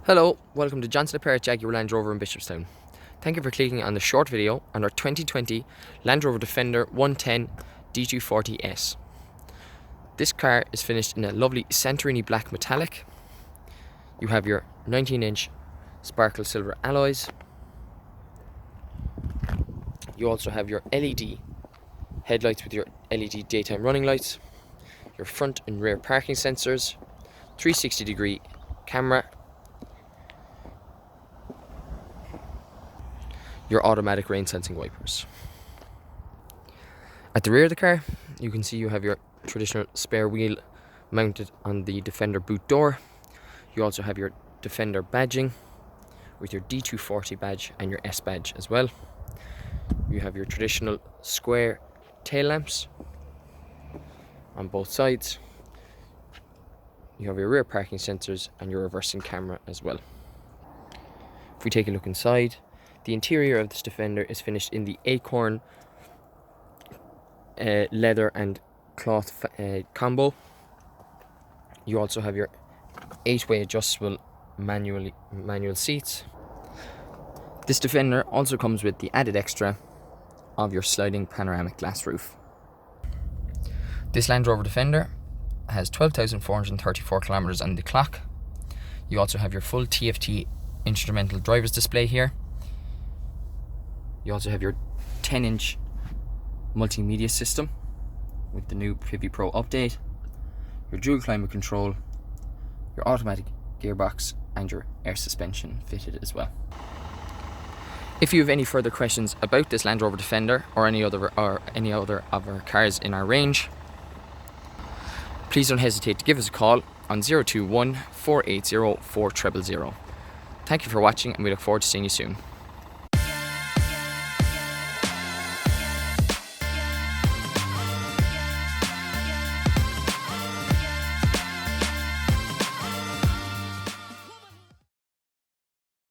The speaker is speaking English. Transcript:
Hello, welcome to Johnson Apparent Jaguar Land Rover in Bishopstown. Thank you for clicking on the short video on our 2020 Land Rover Defender 110 D240S. This car is finished in a lovely Santorini black metallic. You have your 19-inch sparkle silver alloys. You also have your LED headlights with your LED daytime running lights, your front and rear parking sensors, 360-degree camera, your automatic rain sensing wipers. At the rear of the car, you can see you have your traditional spare wheel mounted on the Defender boot door. You also have your Defender badging with your D240 badge and your S badge as well. You have your traditional square tail lamps on both sides. You have your rear parking sensors and your reversing camera as well. If we take a look inside, the interior of this Defender is finished in the acorn leather and cloth combo. You also have your 8-way adjustable manual seats. This Defender also comes with the added extra of your sliding panoramic glass roof. This Land Rover Defender has 12,434 kilometers on the clock. You also have your full TFT instrumental driver's display here. You also have your 10-inch multimedia system with the new Pivi Pro update, your dual climate control, your automatic gearbox and your air suspension fitted as well. If you have any further questions about this Land Rover Defender or any other of our cars in our range, please don't hesitate to give us a call on 021 480 4000. Thank you for watching and we look forward to seeing you soon.